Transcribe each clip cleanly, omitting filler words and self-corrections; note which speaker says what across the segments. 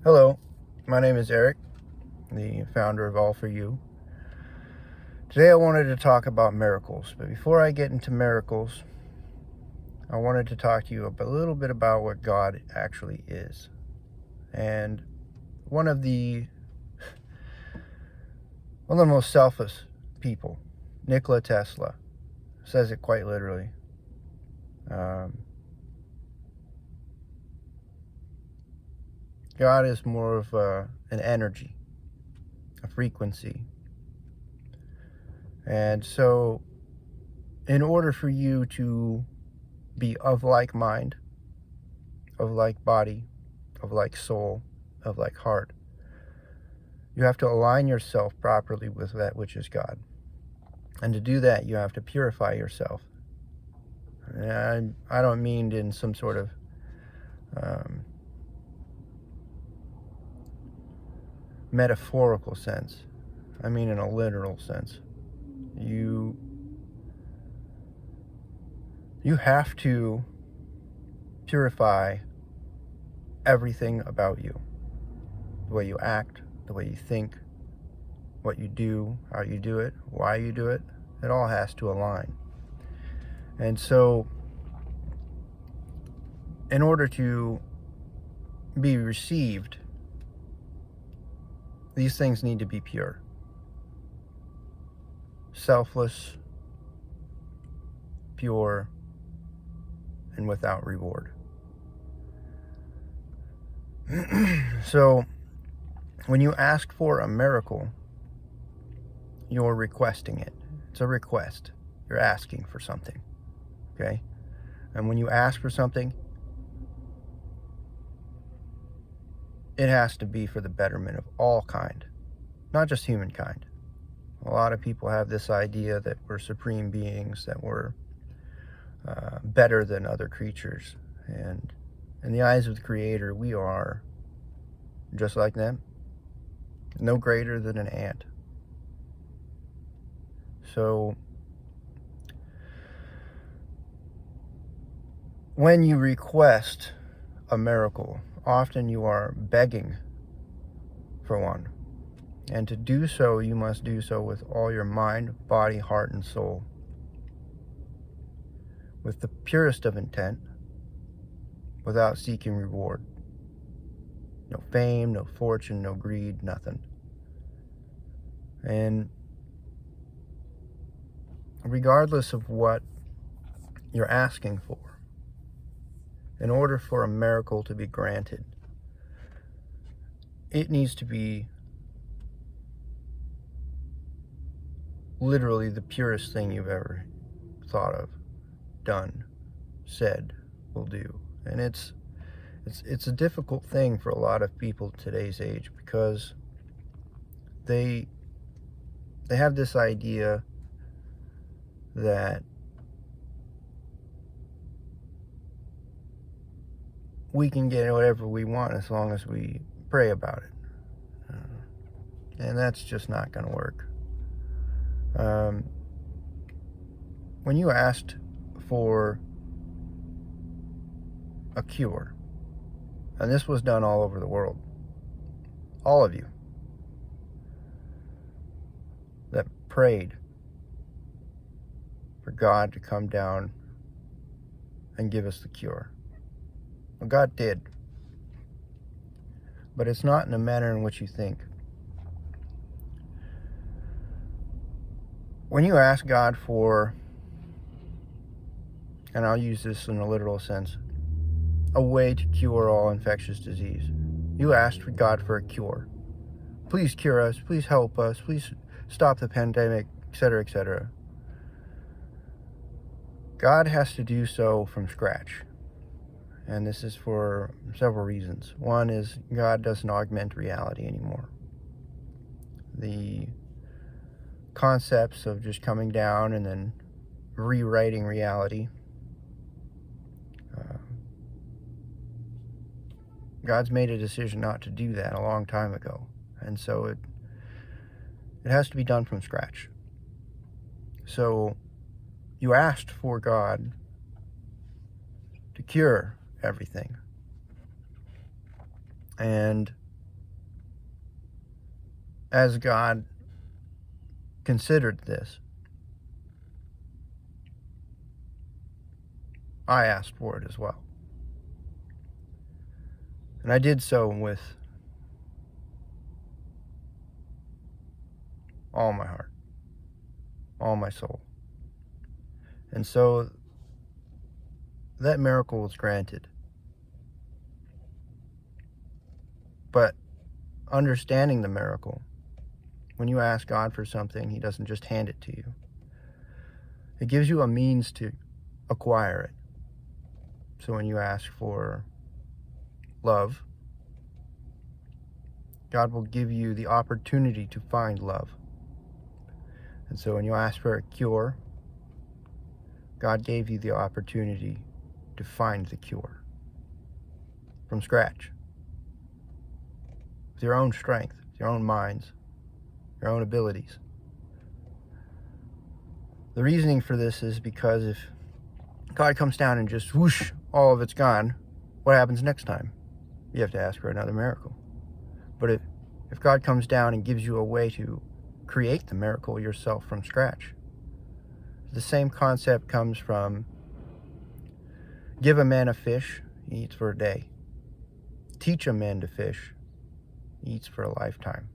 Speaker 1: Hello, my name is Eric, the founder of All For You. Today I wanted to talk about miracles, but before I get into miracles, I wanted to talk to you a little bit about what God actually is. And one of the most selfless people, Nikola Tesla, says it quite literally. God is more of an energy, a frequency. And so, in order for you to be of like mind, of like body, of like soul, of like heart, you have to align yourself properly with that which is God. And to do that, you have to purify yourself. And I don't mean in some sort of metaphorical sense. I mean in a literal sense. You have to purify everything about you. The way you act, the way you think, what you do, how you do it, why you do it. It all has to align. And so, in order to be received, these things need to be pure, selfless, pure, and without reward. So, when you ask for a miracle, you're requesting it. It's a request. You're asking for something. Okay? And when you ask for something, it has to be for the betterment of all kind, not just humankind. A lot of people have this idea that we're supreme beings, that we're better than other creatures. And in the eyes of the Creator, we are just like them, no greater than an ant. So, when you request a miracle, often you are begging for one. And to do so, you must do so with all your mind, body, heart, and soul, with the purest of intent, without seeking reward. No fame, no fortune, no greed, nothing. And regardless of what you're asking for, in order for a miracle to be granted, it needs to be literally the purest thing you've ever thought of, done, said, will do. And it's a difficult thing for a lot of people today's age, because they have this idea that we can get whatever we want as long as we pray about it. And that's just not going to work. When you asked for a cure, and this was done all over the world, all of you that prayed for God to come down and give us the cure. Well, God did. But it's not in the manner in which you think. When you ask God for, and I'll use this in a literal sense, a way to cure all infectious disease, you asked for God for a cure. Please cure us, please help us, please stop the pandemic, etc., etc. God has to do so from scratch. And this is for several reasons. One is God doesn't augment reality anymore. The concepts of just coming down and then rewriting reality, God's made a decision not to do that a long time ago. And so it has to be done from scratch. So you asked for God to cure everything. And as God considered this, I asked for it as well. And I did so with all my heart, all my soul. And so that miracle was granted. But understanding the miracle, when you ask God for something, He doesn't just hand it to you. It gives you a means to acquire it. So when you ask for love, God will give you the opportunity to find love. And so when you ask for a cure, God gave you the opportunity to find the cure from scratch, with your own strength, your own minds, your own abilities. The reasoning for this is because if God comes down and just whoosh, all of it's gone, what happens next time? You have to ask for another miracle. But if God comes down and gives you a way to create the miracle yourself from scratch, the same concept comes from give a man a fish, he eats for a day. Teach a man to fish, he eats for a lifetime.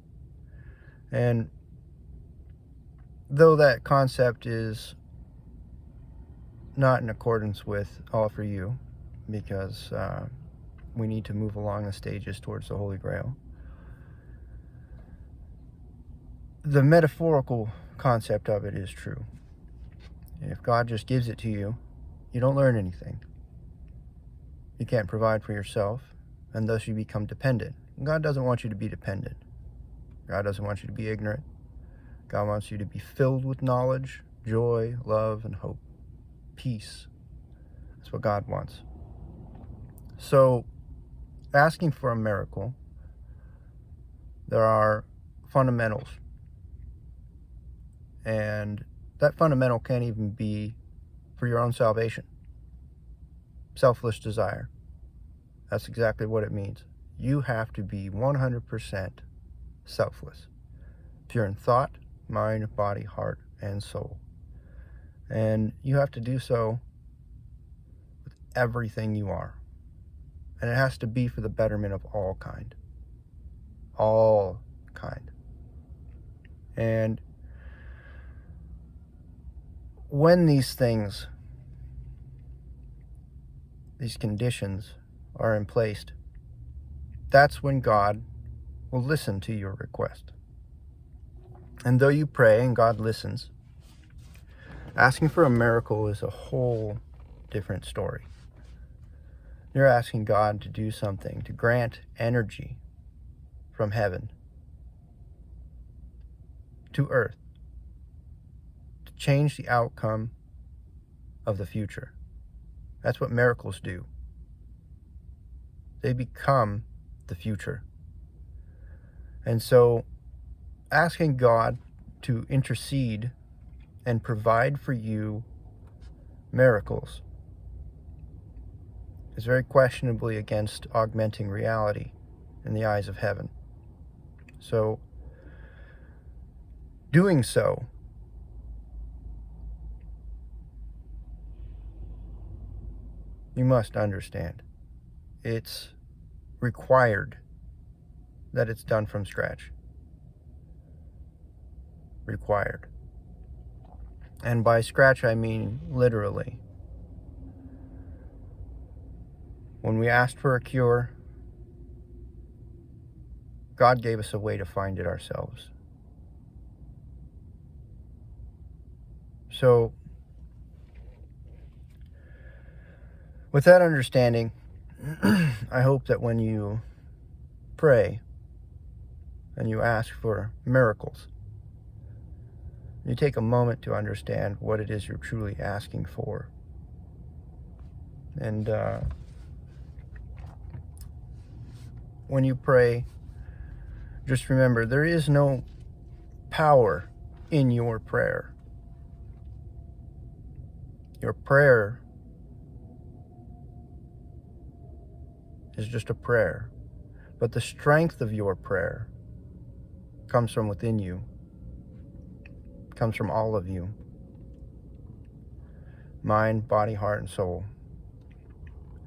Speaker 1: And though that concept is not in accordance with All for You, because we need to move along the stages towards the Holy Grail, the metaphorical concept of it is true. If God just gives it to you, you don't learn anything. You can't provide for yourself, and thus you become dependent. God doesn't want you to be dependent. God doesn't want you to be ignorant. God wants you to be filled with knowledge, joy, love, and hope. Peace. That's what God wants. So, asking for a miracle, there are fundamentals. And that fundamental can't even be for your own salvation. Selfless desire. That's exactly what it means. You have to be 100% selfless. Pure in thought, mind, body, heart, and soul. And you have to do so with everything you are. And it has to be for the betterment of all kind. All kind. And when these things, these conditions are in place, that's when God will listen to your request. And though you pray and God listens, asking for a miracle is a whole different story. You're asking God to do something, to grant energy from heaven to earth, to change the outcome of the future. That's what miracles do. They become the future. And so asking God to intercede and provide for you miracles is very questionably against augmenting reality in the eyes of heaven. So, doing so you must understand it's required that it's done from scratch. Required. And by scratch I mean literally. When we asked for a cure, God gave us a way to find it ourselves. So, with that understanding, I hope that when you pray and you ask for miracles, you take a moment to understand what it is you're truly asking for. And when you pray, just remember there is no power in your prayer. Your prayer is just a prayer. But the strength of your prayer comes from within you, comes from all of you. Mind, body, heart, and soul.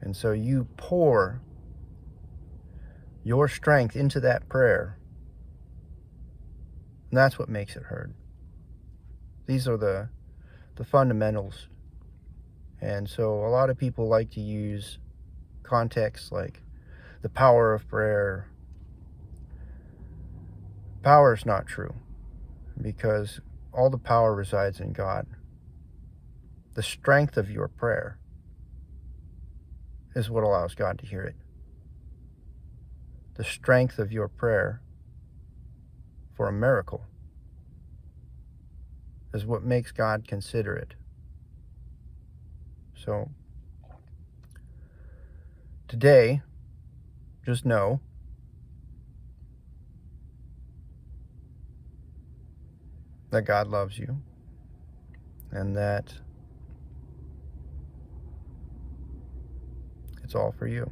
Speaker 1: And so you pour your strength into that prayer, and that's what makes it heard. These are the fundamentals. And so a lot of people like to use contexts like the power of prayer. Power is not true, because all the power resides in God. The strength of your prayer is what allows God to hear it. The strength of your prayer for a miracle is what makes God consider it. So today, just know that God loves you, and that it's all for you.